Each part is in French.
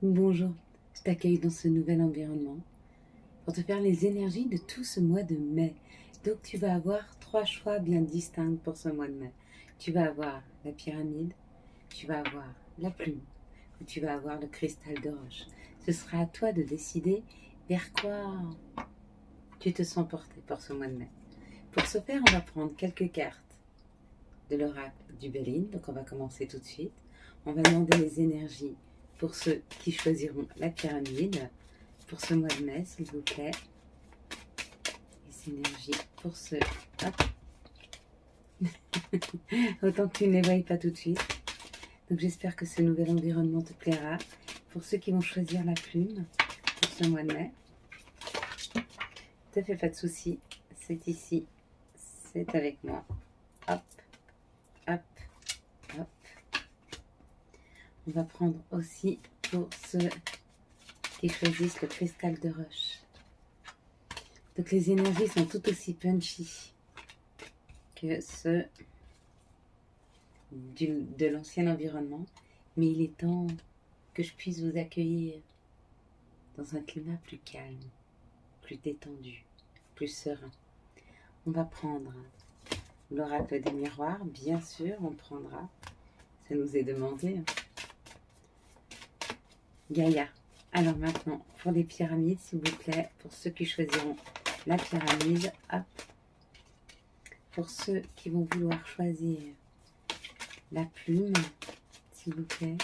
Bonjour, je t'accueille dans ce nouvel environnement pour te faire les énergies de tout ce mois de mai. Donc tu vas avoir 3 choix bien distincts pour ce mois de mai. Tu vas avoir la pyramide, tu vas avoir la plume ou tu vas avoir le cristal de roche. Ce sera à toi de décider vers quoi tu te sens porté pour ce mois de mai. Pour ce faire, on va prendre quelques cartes de l'oracle du Bélin. Donc on va commencer tout de suite. On va demander les énergies pour ceux qui choisiront la pyramide pour ce mois de mai, s'il vous plaît. Les énergies pour ceux... Hop. Autant que tu ne les voyes pas tout de suite. Donc j'espère que ce nouvel environnement te plaira. Pour ceux qui vont choisir la plume pour ce mois de mai, ne te fais pas de soucis. C'est ici. C'est avec moi. Hop, hop, hop. On va prendre aussi pour ceux qui choisissent le cristal de roche. Donc les énergies sont tout aussi punchy que ceux de l'ancien environnement, mais il est temps que je puisse vous accueillir dans un climat plus calme, plus détendu, plus serein. On va prendre l'oracle des miroirs, bien sûr, on prendra, ça nous est demandé. Gaïa. Alors maintenant, pour les pyramides, s'il vous plaît, pour ceux qui choisiront la pyramide, hop. Pour ceux qui vont vouloir choisir la plume, s'il vous plaît.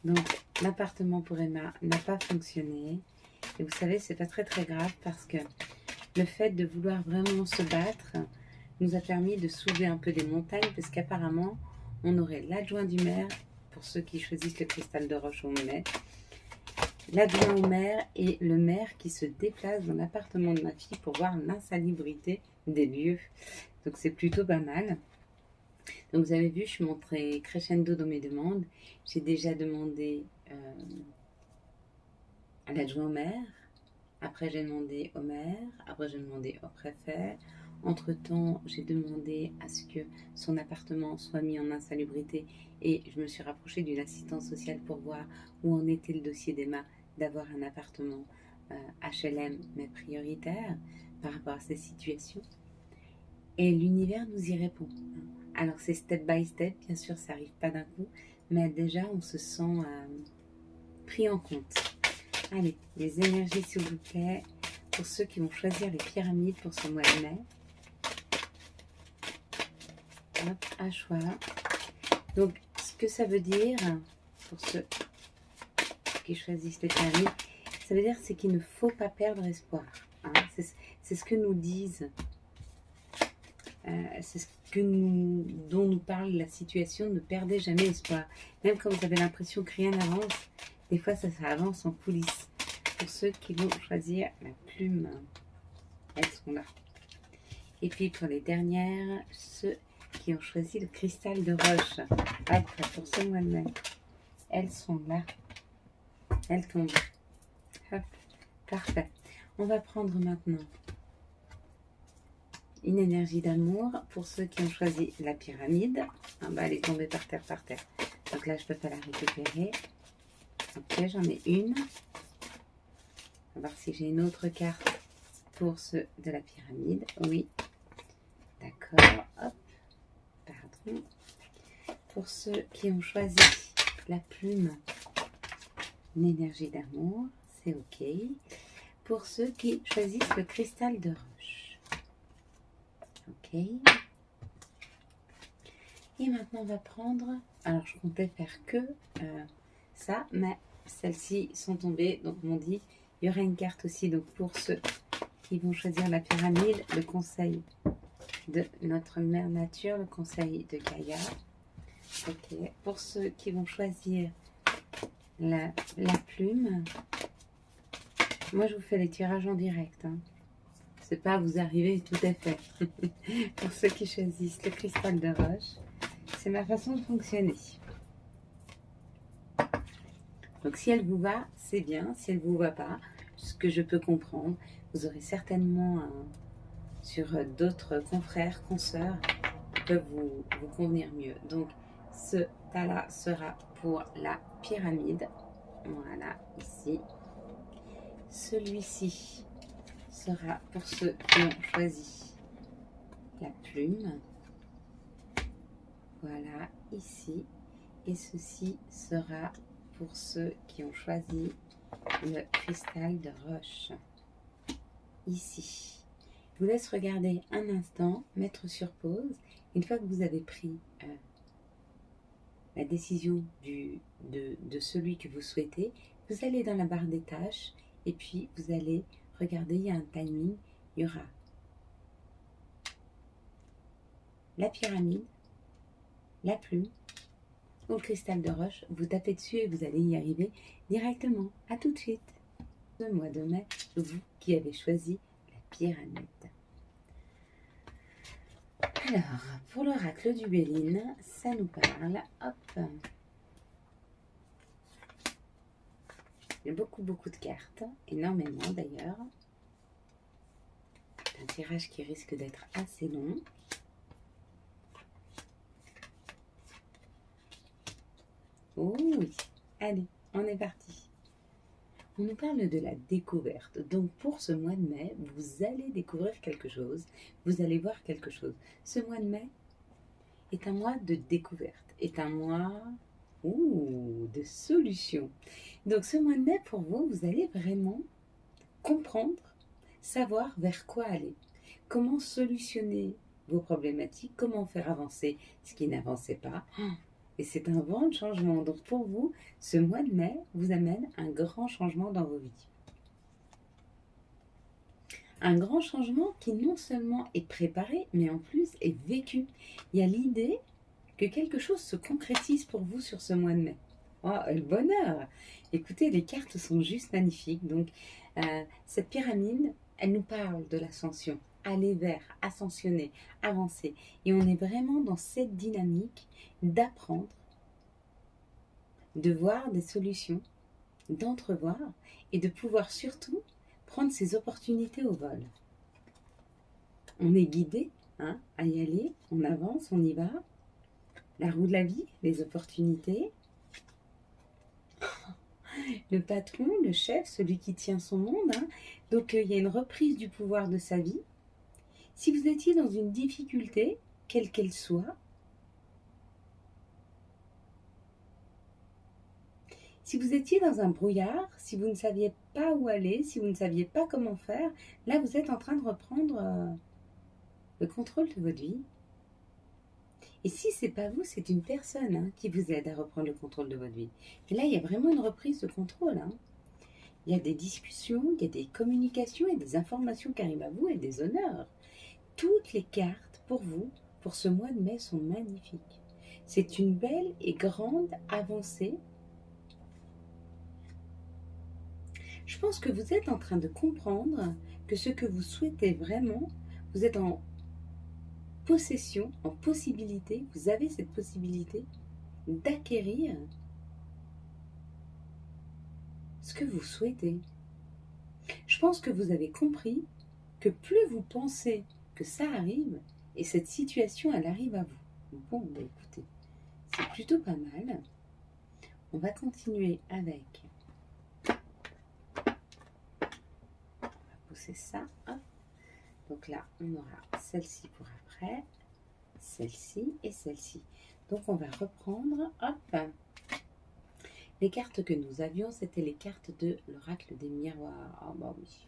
Donc, l'appartement pour Emma n'a pas fonctionné. Et vous savez, c'est pas très grave parce que le fait de vouloir vraiment se battre nous a permis de soulever un peu des montagnes parce qu'apparemment, on aurait l'adjoint du maire, pour ceux qui choisissent le cristal de roche au mai, l'adjoint au maire et le maire qui se déplacent dans l'appartement de ma fille pour voir l'insalubrité des lieux. Donc c'est plutôt pas mal. Donc vous avez vu, je suis montrée crescendo dans mes demandes. J'ai déjà demandé à l'adjoint au maire, après j'ai demandé au maire, après j'ai demandé au préfet. Entre-temps, j'ai demandé à ce que son appartement soit mis en insalubrité et je me suis rapprochée d'une assistante sociale pour voir où en était le dossier d'Emma d'avoir un appartement HLM mais prioritaire par rapport à ces situations. Et l'univers nous y répond. Alors c'est step by step, bien sûr ça n'arrive pas d'un coup, mais déjà on se sent pris en compte. Allez, les énergies s'il vous plaît, pour ceux qui vont choisir les pyramides pour ce mois de mai. Hop, à choix. Donc, ce que ça veut dire, pour ceux qui choisissent les pyramides, ça veut dire c'est qu'il ne faut pas perdre espoir. Hein. C'est ce que nous disent, c'est ce que dont nous parle la situation, ne perdez jamais espoir. Même quand vous avez l'impression que rien n'avance, des fois ça avance en coulisses. Pour ceux qui vont choisir la plume, elles sont là. Et puis pour les dernières, ceux qui ont choisi le cristal de roche, hop, pour ce mois de mai, elles sont là. Elles tombent. Hop, parfait. On va prendre maintenant une énergie d'amour pour ceux qui ont choisi la pyramide. Ah bah, elle est tombée par terre. Donc là, je ne peux pas la récupérer. Ok, j'en ai une. On va voir si j'ai une autre carte pour ceux de la pyramide. Oui. D'accord. Hop. Pardon. Pour ceux qui ont choisi la plume, une énergie d'amour, c'est ok. Pour ceux qui choisissent le cristal de roche. Ok. Et maintenant, on va prendre... Alors, je comptais faire que ça, mais celles-ci sont tombées. Donc, on dit, il y aura une carte aussi. Donc, pour ceux qui vont choisir la pyramide, le conseil de notre mère nature, le conseil de Gaïa. Ok. Pour ceux qui vont choisir la plume, moi, je vous fais les tirages en direct. Hein. C'est pas à vous arriver, tout est fait. Pour ceux qui choisissent le cristal de roche, c'est ma façon de fonctionner. Donc si elle vous va, c'est bien. Si elle vous va pas, ce que je peux comprendre, vous aurez certainement sur d'autres confrères, consoeurs, peuvent vous convenir mieux. Donc, ce tas-là sera pour la pyramide. Voilà, ici. Celui-ci sera pour ceux qui ont choisi la plume. Voilà, ici. Et ceci sera pour ceux qui ont choisi le cristal de roche. Ici. Je vous laisse regarder un instant, mettre sur pause. Une fois que vous avez pris la décision de celui que vous souhaitez, vous allez dans la barre des tâches et puis vous allez regarder, il y a un timing, il y aura la pyramide, la plume ou le cristal de roche. Vous tapez dessus et vous allez y arriver directement. À tout de suite. Ce mois de mai, vous qui avez choisi la pyramide. Alors, pour l'oracle du Béline, ça nous parle, hop, il y a beaucoup de cartes, énormément d'ailleurs. C'est un tirage qui risque d'être assez long. Oh oui, allez, on est parti. On nous parle de la découverte. Donc pour ce mois de mai, vous allez découvrir quelque chose, vous allez voir quelque chose. Ce mois de mai est un mois de découverte, est un mois de solution. Donc ce mois de mai, pour vous, vous allez vraiment comprendre, savoir vers quoi aller, comment solutionner vos problématiques, comment faire avancer ce qui n'avançait pas. Et c'est un vent de changement. Donc pour vous, ce mois de mai vous amène un grand changement dans vos vies. Un grand changement qui non seulement est préparé, mais en plus est vécu. Il y a l'idée que quelque chose se concrétise pour vous sur ce mois de mai. Oh, le bonheur! Écoutez, les cartes sont juste magnifiques. Donc, cette pyramide, elle nous parle de l'ascension. Aller vers, ascensionner, avancer. Et on est vraiment dans cette dynamique d'apprendre, de voir des solutions, d'entrevoir et de pouvoir surtout prendre ces opportunités au vol. On est guidé à y aller, on avance, on y va. La roue de la vie, les opportunités. Le patron, le chef, celui qui tient son monde. Donc il y a une reprise du pouvoir de sa vie. Si vous étiez dans une difficulté, quelle qu'elle soit, si vous étiez dans un brouillard, si vous ne saviez pas où aller, si vous ne saviez pas comment faire, là vous êtes en train de reprendre le contrôle de votre vie. Et si c'est pas vous, c'est une personne qui vous aide à reprendre le contrôle de votre vie. Et là, il y a vraiment une reprise de contrôle. Il y a des discussions, il y a des communications et des informations qui arrivent à vous et des honneurs. Toutes les cartes pour vous, pour ce mois de mai, sont magnifiques. C'est une belle et grande avancée. Je pense que vous êtes en train de comprendre que ce que vous souhaitez vraiment, vous êtes en possession, en possibilité, vous avez cette possibilité d'acquérir ce que vous souhaitez. Je pense que vous avez compris que plus vous pensez que ça arrive, et cette situation, elle arrive à vous. Bon, écoutez, c'est plutôt pas mal. On va continuer avec... On va pousser ça. Hop. Donc là, on aura celle-ci pour après, celle-ci et celle-ci. Donc on va reprendre, hop. Les cartes que nous avions, c'était les cartes de l'oracle des miroirs. Ah bah oui.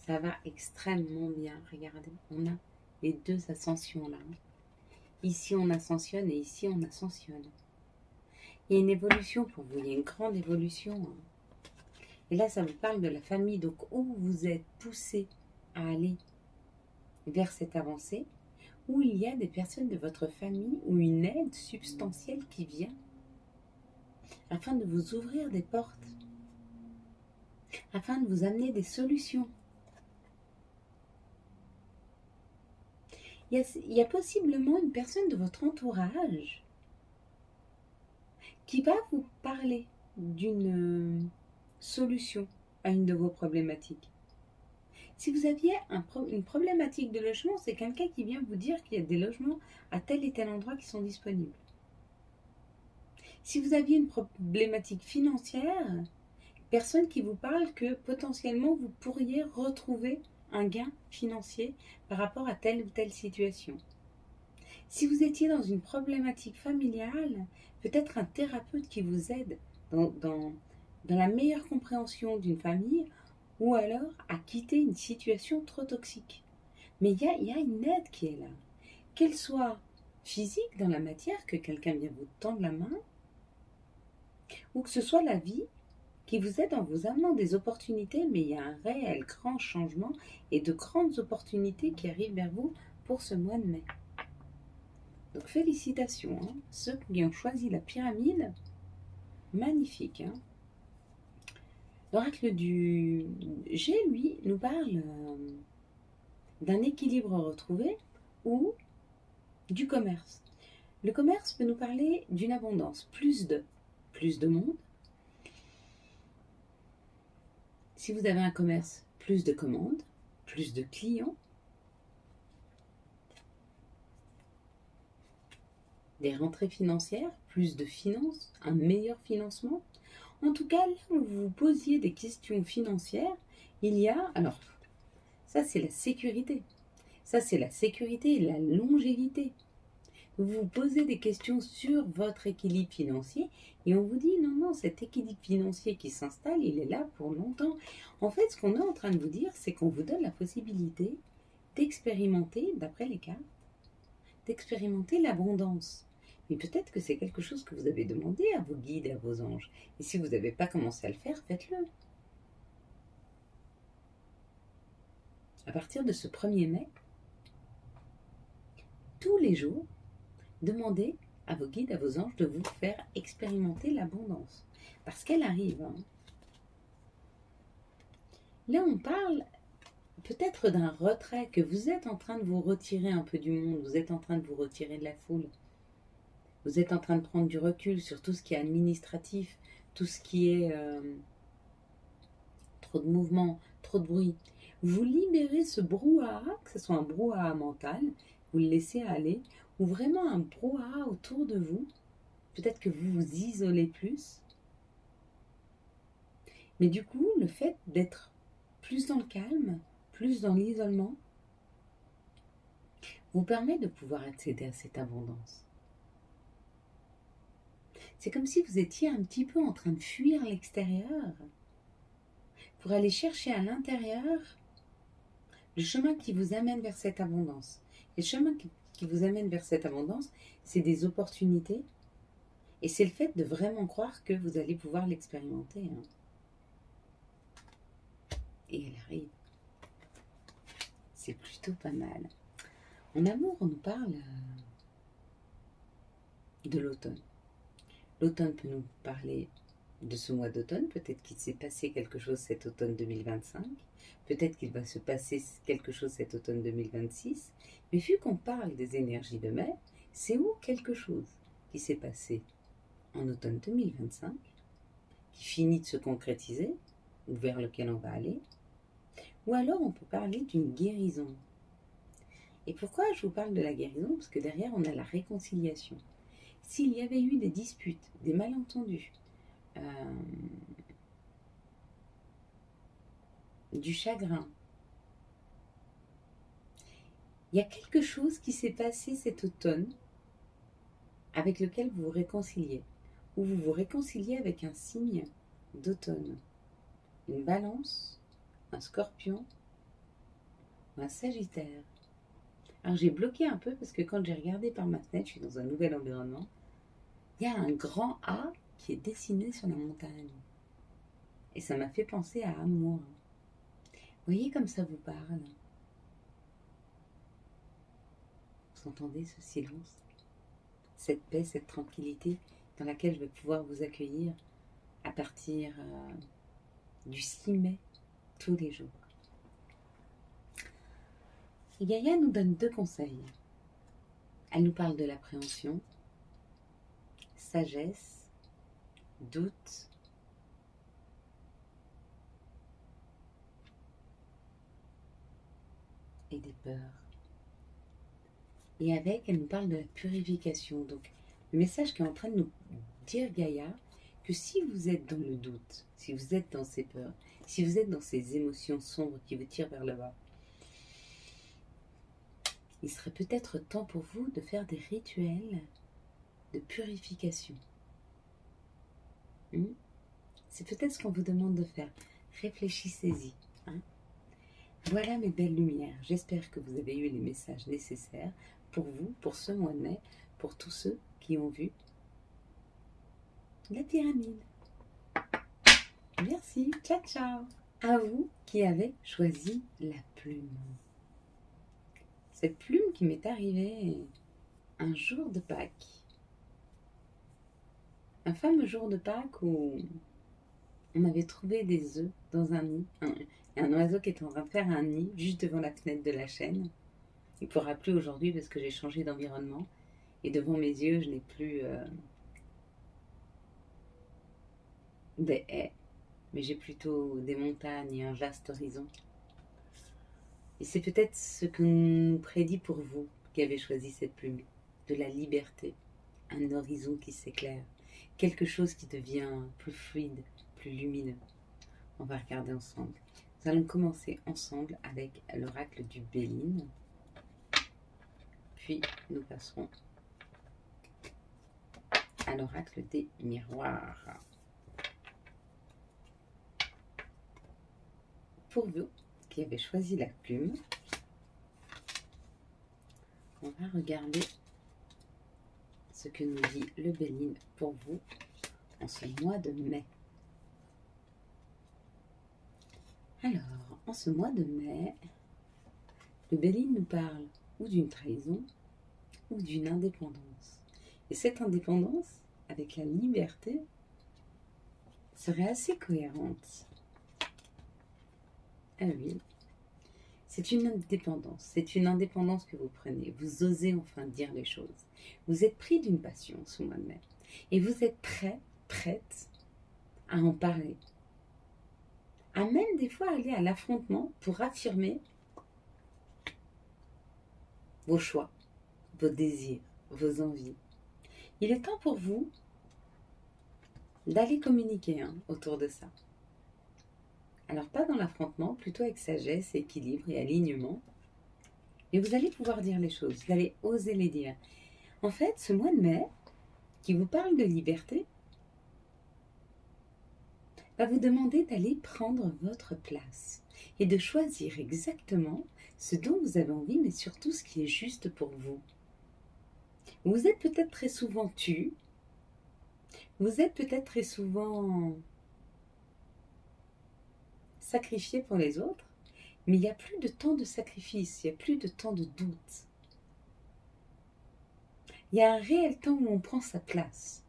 Ça va extrêmement bien. Regardez, on a les deux ascensions là. Ici on ascensionne et ici on ascensionne. Il y a une évolution pour vous, il y a une grande évolution. Et là ça vous parle de la famille, donc où vous êtes poussé à aller vers cette avancée, où il y a des personnes de votre famille ou une aide substantielle qui vient afin de vous ouvrir des portes, afin de vous amener des solutions. Il y a possiblement une personne de votre entourage qui va vous parler d'une solution à une de vos problématiques, Si vous aviez une problématique de logement, c'est quelqu'un qui vient vous dire qu'il y a des logements à tel et tel endroit qui sont disponibles. Si vous aviez une problématique financière, personne qui vous parle que potentiellement vous pourriez retrouver un gain financier par rapport à telle ou telle situation. Si vous étiez dans une problématique familiale, peut-être un thérapeute qui vous aide dans la meilleure compréhension d'une famille, ou alors à quitter une situation trop toxique. Mais il y a une aide qui est là. Qu'elle soit physique dans la matière, que quelqu'un vient vous tendre la main, ou que ce soit la vie qui vous aide en vous amenant des opportunités, mais il y a un réel grand changement et de grandes opportunités qui arrivent vers vous pour ce mois de mai. Donc félicitations, hein. Ceux qui ont choisi la pyramide, magnifique. Hein. L'oracle du G, lui, nous parle d'un équilibre retrouvé ou du commerce. Le commerce peut nous parler d'une abondance, plus de monde. Si vous avez un commerce, plus de commandes, plus de clients, des rentrées financières, plus de finances, un meilleur financement. En tout cas, là où vous vous posiez des questions financières, il y a, alors, ça c'est la sécurité. Ça c'est la sécurité et la longévité. Vous vous posez des questions sur votre équilibre financier et on vous dit non, cet équilibre financier qui s'installe, il est là pour longtemps. En fait, ce qu'on est en train de vous dire, c'est qu'on vous donne la possibilité d'expérimenter, d'après les cartes, d'expérimenter l'abondance. Mais peut-être que c'est quelque chose que vous avez demandé à vos guides et à vos anges. Et si vous n'avez pas commencé à le faire, faites-le. À partir de ce 1er mai, tous les jours, demandez à vos guides, à vos anges de vous faire expérimenter l'abondance. Parce qu'elle arrive. Hein. Là, on parle peut-être d'un retrait, que vous êtes en train de vous retirer un peu du monde, vous êtes en train de vous retirer de la foule. Vous êtes en train de prendre du recul sur tout ce qui est administratif, tout ce qui est trop de mouvement, trop de bruit. Vous libérez ce brouhaha, que ce soit un brouhaha mental, vous le laissez aller, ou vraiment un brouhaha autour de vous. Peut-être que vous vous isolez plus. Mais du coup, le fait d'être plus dans le calme, plus dans l'isolement, vous permet de pouvoir accéder à cette abondance. C'est comme si vous étiez un petit peu en train de fuir l'extérieur pour aller chercher à l'intérieur le chemin qui vous amène vers cette abondance. Et le chemin qui vous amène vers cette abondance, c'est des opportunités et c'est le fait de vraiment croire que vous allez pouvoir l'expérimenter. Hein. Et elle arrive. C'est plutôt pas mal. En amour, on nous parle de l'automne. L'automne peut nous parler de ce mois d'automne. Peut-être qu'il s'est passé quelque chose cet automne 2025. Peut-être qu'il va se passer quelque chose cet automne 2026. Mais vu qu'on parle des énergies de mai, c'est où quelque chose qui s'est passé en automne 2025, qui finit de se concrétiser, ou vers lequel on va aller. Ou alors on peut parler d'une guérison. Et pourquoi je vous parle de la guérison? Parce que derrière, on a la réconciliation. S'il y avait eu des disputes, des malentendus, du chagrin, il y a quelque chose qui s'est passé cet automne avec lequel vous vous réconciliez, ou vous vous réconciliez avec un signe d'automne, une balance, un scorpion, un sagittaire. Alors j'ai bloqué un peu parce que quand j'ai regardé par ma fenêtre, je suis dans un nouvel environnement, il y a un grand A qui est dessiné sur la montagne. Et ça m'a fait penser à amour. Vous voyez comme ça vous parle. Vous entendez ce silence, cette paix, cette tranquillité dans laquelle je vais pouvoir vous accueillir à partir du 6 mai, tous les jours. Et Gaïa nous donne 2 conseils. Elle nous parle de l'appréhension, sagesse, doute, et des peurs. Et avec, elle nous parle de la purification. Donc, le message qui est en train de nous dire Gaïa, que si vous êtes dans le doute, si vous êtes dans ces peurs, si vous êtes dans ces émotions sombres qui vous tirent vers le bas, il serait peut-être temps pour vous de faire des rituels de purification. C'est peut-être ce qu'on vous demande de faire. Réfléchissez-y. Voilà mes belles lumières. J'espère que vous avez eu les messages nécessaires pour vous, pour ce mois de mai, pour tous ceux qui ont vu la pyramide. Merci. Ciao, ciao. À vous qui avez choisi la plume. Cette plume qui m'est arrivée un jour de Pâques. Un fameux jour de Pâques où on avait trouvé des œufs dans un nid. Un oiseau qui était en train de faire un nid juste devant la fenêtre de la chaîne. Il ne pourra plus aujourd'hui parce que j'ai changé d'environnement. Et devant mes yeux, je n'ai plus des haies. Mais j'ai plutôt des montagnes et un vaste horizon. Et c'est peut-être ce que nous prédit pour vous qui avez choisi cette plume. De la liberté. Un horizon qui s'éclaire. Quelque chose qui devient plus fluide, plus lumineux. On va regarder ensemble. Nous allons commencer ensemble avec l'oracle du Béline. Puis nous passerons à l'oracle des miroirs. Pour vous qui avez choisi la plume, on va regarder ce que nous dit le Béline pour vous en ce mois de mai. Alors, en ce mois de mai, le Béline nous parle ou d'une trahison ou d'une indépendance. Et cette indépendance, avec la liberté, serait assez cohérente. Ah oui, c'est une indépendance. C'est une indépendance que vous prenez. Vous osez enfin dire les choses. Vous êtes pris d'une passion ce mois de mai. Et vous êtes prête à en parler. À même des fois aller à l'affrontement pour affirmer vos choix, vos désirs, vos envies. Il est temps pour vous d'aller communiquer autour de ça. Alors pas dans l'affrontement, plutôt avec sagesse, équilibre et alignement. Et vous allez pouvoir dire les choses, vous allez oser les dire. En fait, ce mois de mai, qui vous parle de liberté, va vous demander d'aller prendre votre place et de choisir exactement ce dont vous avez envie, mais surtout ce qui est juste pour vous. Vous êtes peut-être très souvent vous êtes peut-être très souvent sacrifié pour les autres, mais il n'y a plus de temps de sacrifice, il n'y a plus de temps de doute. Il y a un réel temps où on prend sa place.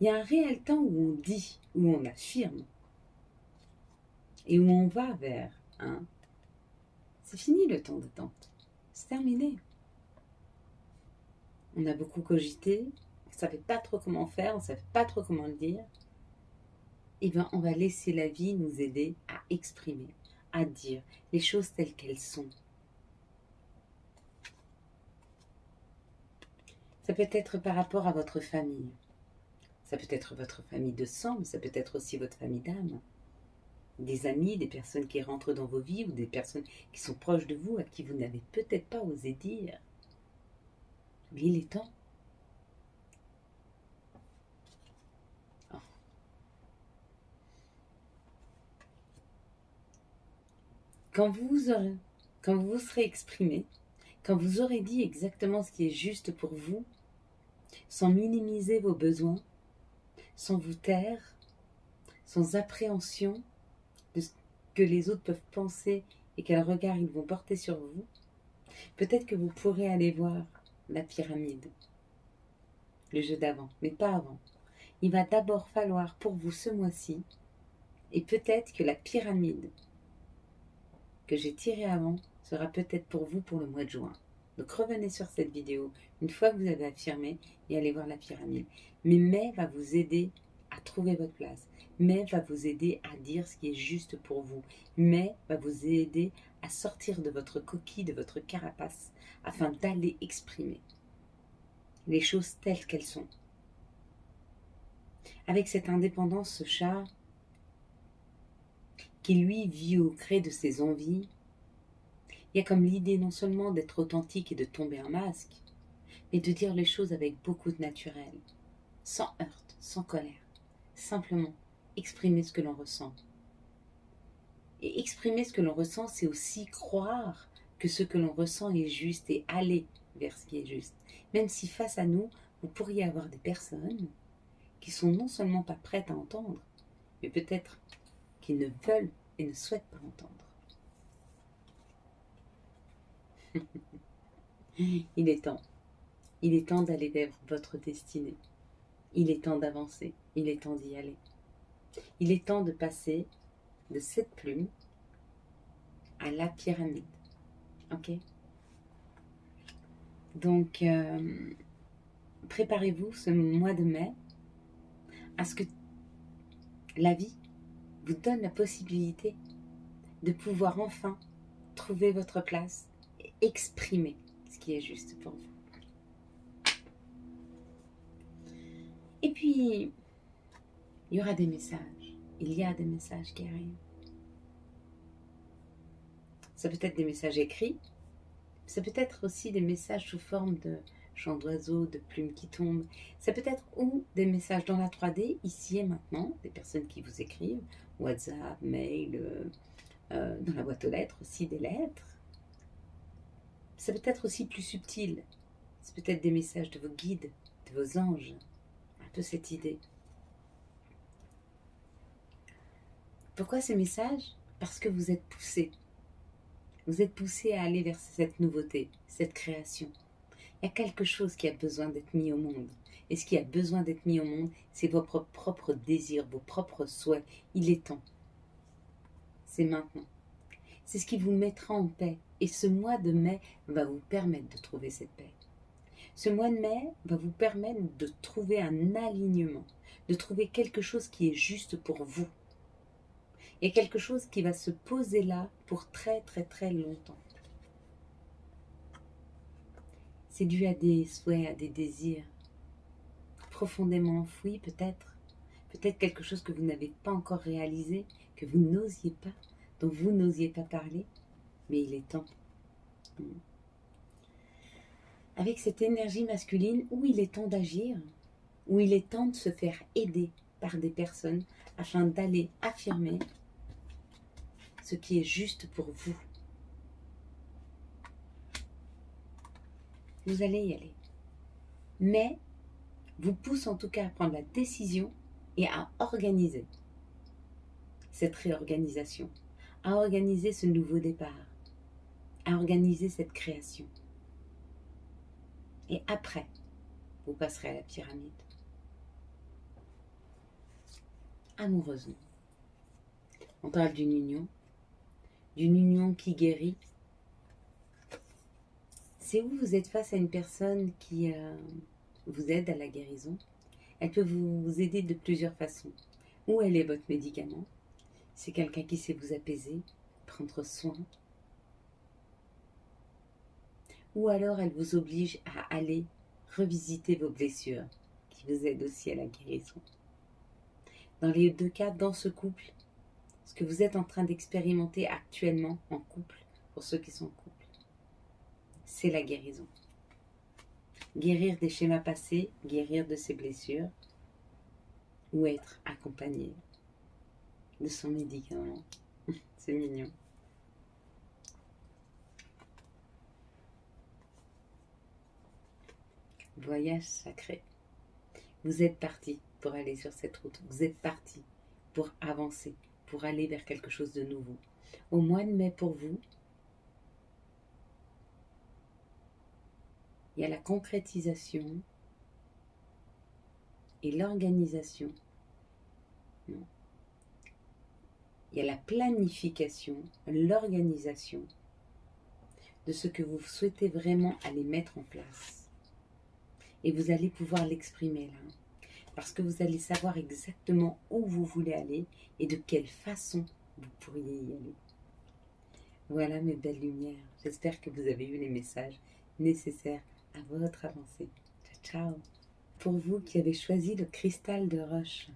Il y a un réel temps où on dit, où on affirme. Et où on va vers c'est fini le temps d'attente. C'est terminé. On a beaucoup cogité, on ne savait pas trop comment faire, on ne savait pas trop comment le dire. Eh bien, on va laisser la vie nous aider à exprimer, à dire les choses telles qu'elles sont. Ça peut être par rapport à votre famille. Ça peut être votre famille de sang, mais ça peut être aussi votre famille d'âme. Des amis, des personnes qui rentrent dans vos vies ou des personnes qui sont proches de vous, à qui vous n'avez peut-être pas osé dire. Mais il est temps. Oh. Quand vous vous serez exprimé, quand vous aurez dit exactement ce qui est juste pour vous, sans minimiser vos besoins, sans vous taire, sans appréhension de ce que les autres peuvent penser et quel regard ils vont porter sur vous, peut-être que vous pourrez aller voir la pyramide, le jeu d'avant, mais pas avant. Il va d'abord falloir pour vous ce mois-ci, et peut-être que la pyramide que j'ai tirée avant sera peut-être pour vous pour le mois de juin. Donc revenez sur cette vidéo une fois que vous avez affirmé et allez voir la pyramide. Mais mai va vous aider à trouver votre place. Mai va vous aider à dire ce qui est juste pour vous. Mai va vous aider à sortir de votre coquille, de votre carapace, afin d'aller exprimer les choses telles qu'elles sont. Avec cette indépendance, ce chat, qui lui vit au gré de ses envies, il y a comme l'idée non seulement d'être authentique et de tomber un masque, mais de dire les choses avec beaucoup de naturel, sans heurte, sans colère, simplement exprimer ce que l'on ressent. Et exprimer ce que l'on ressent, c'est aussi croire que ce que l'on ressent est juste et aller vers ce qui est juste. Même si face à nous, vous pourriez avoir des personnes qui sont non seulement pas prêtes à entendre, mais peut-être qui ne veulent et ne souhaitent pas entendre. Il est temps. Il est temps d'aller vers votre destinée. Il est temps d'avancer. Il est temps d'y aller. Il est temps de passer de cette plume à la pyramide. Ok? Donc, préparez-vous ce mois de mai à ce que la vie vous donne la possibilité de pouvoir enfin trouver votre place et exprimer ce qui est juste pour vous. Et puis, il y aura des messages. Il y a des messages qui arrivent. Ça peut être des messages écrits, ça peut être aussi des messages sous forme de chants d'oiseaux, de plumes qui tombent. Ça peut être ou des messages dans la 3D, ici et maintenant, des personnes qui vous écrivent, WhatsApp, mail, dans la boîte aux lettres aussi, des lettres. Ça peut être aussi plus subtil. C'est peut-être des messages de vos guides, de vos anges. Un peu cette idée. Pourquoi ces messages? Parce que vous êtes poussés. Vous êtes poussés à aller vers cette nouveauté, cette création. Il y a quelque chose qui a besoin d'être mis au monde. Et ce qui a besoin d'être mis au monde, c'est vos propres désirs, vos propres souhaits. Il est temps. C'est maintenant. C'est ce qui vous mettra en paix. Et ce mois de mai va vous permettre de trouver cette paix. Ce mois de mai va vous permettre de trouver un alignement, de trouver quelque chose qui est juste pour vous. Et quelque chose qui va se poser là pour très très très longtemps. C'est dû à des souhaits, à des désirs profondément enfouis peut-être. Peut-être quelque chose que vous n'avez pas encore réalisé, que vous n'osiez pas, dont vous n'osiez pas parler. Mais il est temps. Avec cette énergie masculine où il est temps d'agir, où il est temps de se faire aider par des personnes afin d'aller affirmer ce qui est juste pour vous. Vous allez y aller. Mais vous pousse en tout cas à prendre la décision et à organiser cette réorganisation, à organiser ce nouveau départ, à organiser cette création. Et après, vous passerez à la pyramide. Amoureusement. On parle d'une union qui guérit. C'est où vous êtes face à une personne qui vous aide à la guérison. Elle peut vous aider de plusieurs façons. Ou elle est votre médicament. C'est quelqu'un qui sait vous apaiser, prendre soin. Ou alors elle vous oblige à aller revisiter vos blessures, qui vous aident aussi à la guérison. Dans les deux cas, dans ce couple, ce que vous êtes en train d'expérimenter actuellement en couple, pour ceux qui sont en couple, c'est la guérison. Guérir des schémas passés, guérir de ses blessures, ou être accompagné de son médicament. C'est mignon. Voyage sacré. Vous êtes parti pour aller sur cette route. Vous êtes parti pour avancer, pour aller vers quelque chose de nouveau. Au mois de mai pour vous, il y a la concrétisation et l'organisation. Non. Il y a la planification, l'organisation de ce que vous souhaitez vraiment aller mettre en place. Et vous allez pouvoir l'exprimer là. Parce que vous allez savoir exactement où vous voulez aller et de quelle façon vous pourriez y aller. Voilà mes belles lumières. J'espère que vous avez eu les messages nécessaires à votre avancée. Ciao, ciao. Pour vous qui avez choisi le cristal de roche,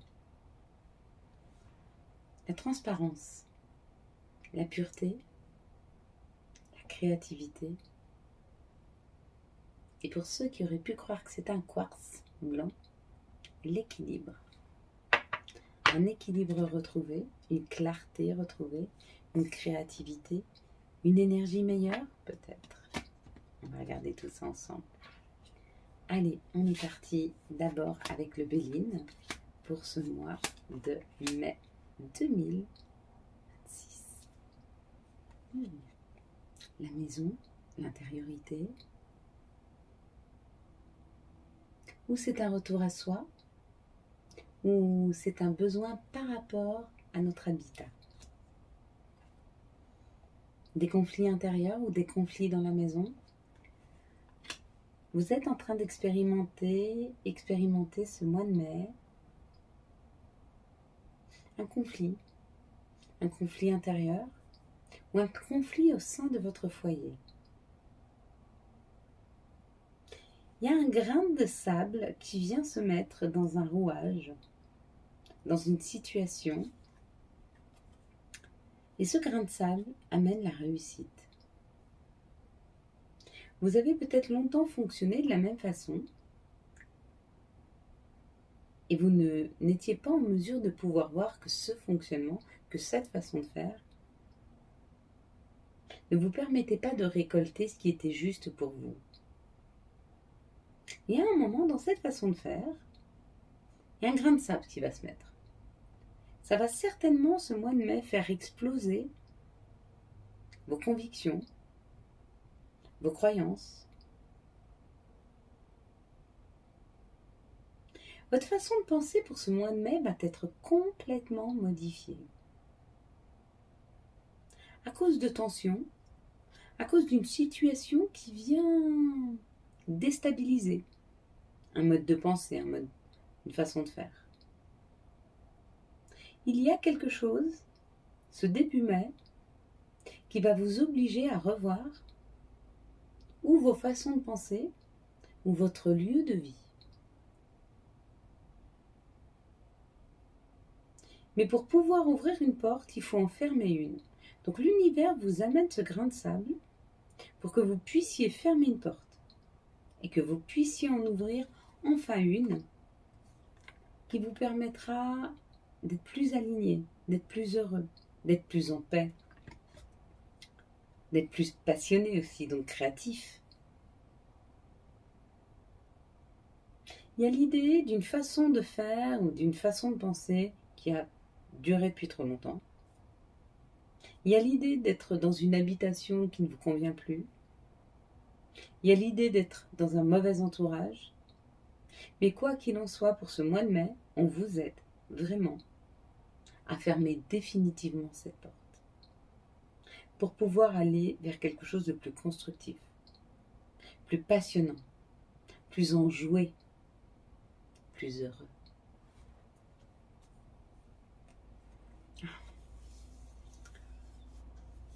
la transparence, la pureté, la créativité. Et pour ceux qui auraient pu croire que c'était un quartz blanc, l'équilibre. Un équilibre retrouvé, une clarté retrouvée, une créativité, une énergie meilleure, peut-être. On va regarder tout ça ensemble. Allez, on est parti d'abord avec le Béline pour ce mois de mai 2026. La maison, l'intériorité, ou c'est un retour à soi, ou c'est un besoin par rapport à notre habitat. Des conflits intérieurs ou des conflits dans la maison. Vous êtes en train d'expérimenter ce mois de mai un conflit intérieur ou un conflit au sein de votre foyer. Il y a un grain de sable qui vient se mettre dans un rouage, dans une situation, et ce grain de sable amène la réussite. Vous avez peut-être longtemps fonctionné de la même façon et vous n'étiez pas en mesure de pouvoir voir que ce fonctionnement, que cette façon de faire, ne vous permettait pas de récolter ce qui était juste pour vous. Et à un moment, dans cette façon de faire, il y a un grain de sable qui va se mettre. Ça va certainement, ce mois de mai, faire exploser vos convictions, vos croyances. Votre façon de penser pour ce mois de mai va être complètement modifiée. À cause de tensions, à cause d'une situation qui vient déstabiliser un mode de pensée, une façon de faire. Il y a quelque chose, ce début mai, qui va vous obliger à revoir ou vos façons de penser ou votre lieu de vie. Mais pour pouvoir ouvrir une porte, il faut en fermer une. Donc l'univers vous amène ce grain de sable pour que vous puissiez fermer une porte et que vous puissiez en ouvrir enfin une qui vous permettra d'être plus aligné, d'être plus heureux, d'être plus en paix, d'être plus passionné aussi, donc créatif. Il y a l'idée d'une façon de faire ou d'une façon de penser qui a duré depuis trop longtemps. Il y a l'idée d'être dans une habitation qui ne vous convient plus. Il y a l'idée d'être dans un mauvais entourage. Mais quoi qu'il en soit, pour ce mois de mai, on vous aide vraiment à fermer définitivement cette porte pour pouvoir aller vers quelque chose de plus constructif, plus passionnant, plus enjoué, plus heureux.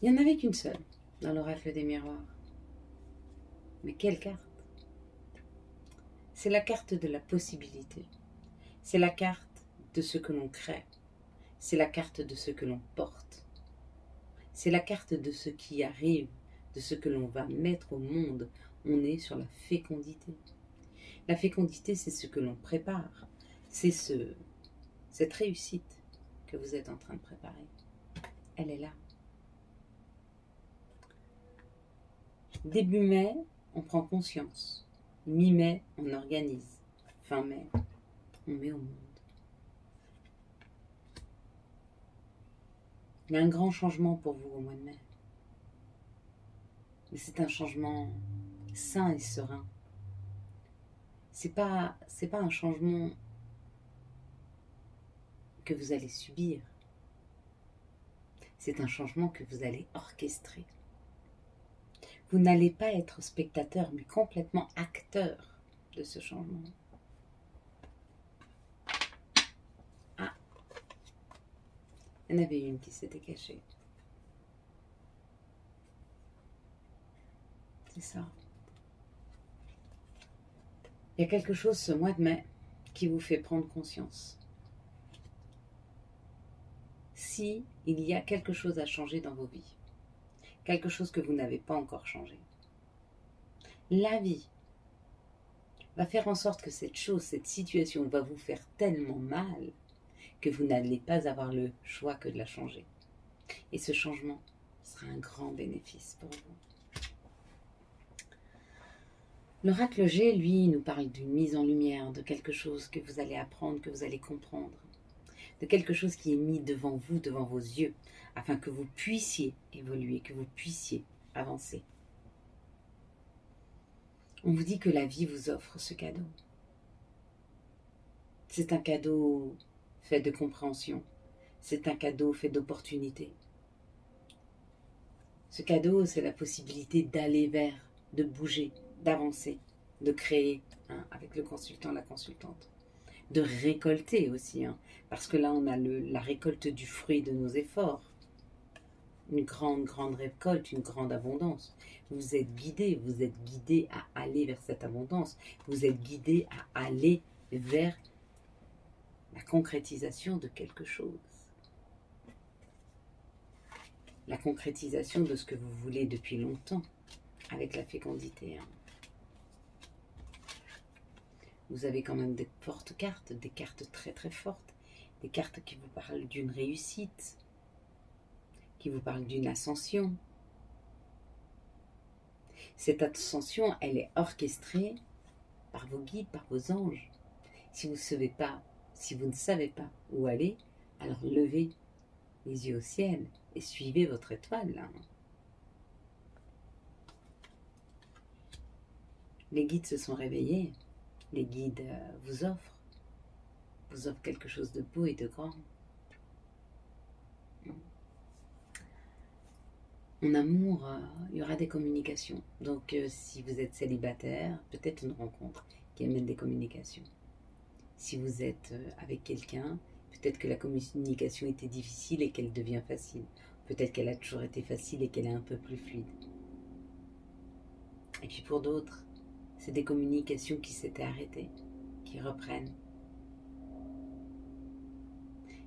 Il n'y en avait qu'une seule dans l'oracle des miroirs. Mais quelle carte! C'est la carte de la possibilité. C'est la carte de ce que l'on crée. C'est la carte de ce que l'on porte. C'est la carte de ce qui arrive, de ce que l'on va mettre au monde. On est sur la fécondité. La fécondité, c'est ce que l'on prépare. C'est cette réussite que vous êtes en train de préparer. Elle est là. Début mai, on prend conscience. Mi-mai, on organise. Fin mai, on met au monde. Il y a un grand changement pour vous au mois de mai. Mais c'est un changement sain et serein. C'est pas un changement que vous allez subir. C'est un changement que vous allez orchestrer. Vous n'allez pas être spectateur, mais complètement acteur de ce changement. Ah, il y en avait une qui s'était cachée. C'est ça. Il y a quelque chose ce mois de mai qui vous fait prendre conscience. Si il y a quelque chose à changer dans vos vies, quelque chose que vous n'avez pas encore changé, la vie va faire en sorte que cette chose, cette situation va vous faire tellement mal que vous n'allez pas avoir le choix que de la changer. Et ce changement sera un grand bénéfice pour vous. L'oracle G, lui, nous parle d'une mise en lumière, de quelque chose que vous allez apprendre, que vous allez comprendre, de quelque chose qui est mis devant vous, devant vos yeux, afin que vous puissiez évoluer, que vous puissiez avancer. On vous dit que la vie vous offre ce cadeau. C'est un cadeau fait de compréhension, c'est un cadeau fait d'opportunités. Ce cadeau, c'est la possibilité d'aller vers, de bouger, d'avancer, de créer, avec le consultant, la consultante, de récolter aussi, parce que là on a la récolte du fruit de nos efforts, une grande récolte, une grande abondance. Vous êtes guidé à aller vers cette abondance, vous êtes guidé à aller vers la concrétisation de quelque chose, la concrétisation de ce que vous voulez depuis longtemps, avec la fécondité. Vous avez quand même des fortes cartes, des cartes très très fortes, des cartes qui vous parlent d'une réussite, qui vous parlent d'une ascension. Cette ascension, elle est orchestrée par vos guides, par vos anges. Si vous ne savez pas où aller, alors levez les yeux au ciel et suivez votre étoile. Les guides se sont réveillés. Les guides vous offrent quelque chose de beau et de grand. En amour, il y aura des communications. Donc, si vous êtes célibataire, peut-être une rencontre qui amène des communications. Si vous êtes avec quelqu'un, peut-être que la communication était difficile et qu'elle devient facile. Peut-être qu'elle a toujours été facile et qu'elle est un peu plus fluide. Et puis pour d'autres, c'est des communications qui s'étaient arrêtées, qui reprennent.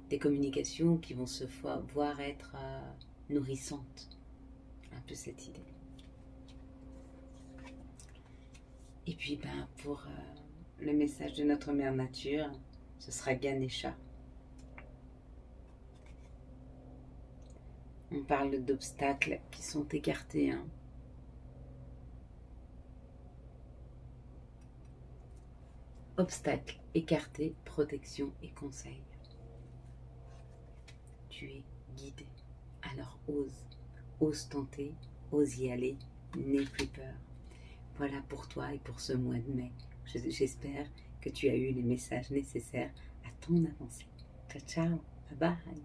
Des communications qui vont se voir être nourrissantes. Un peu cette idée. Et puis pour le message de notre mère nature, ce sera Ganesha. On parle d'obstacles qui sont écartés. Obstacles écartés, protection et conseil. Tu es guidé. Alors ose tenter, ose y aller, n'aie plus peur. Voilà pour toi et pour ce mois de mai. J'espère que tu as eu les messages nécessaires à ton avancée. Ciao, ciao, bye bye.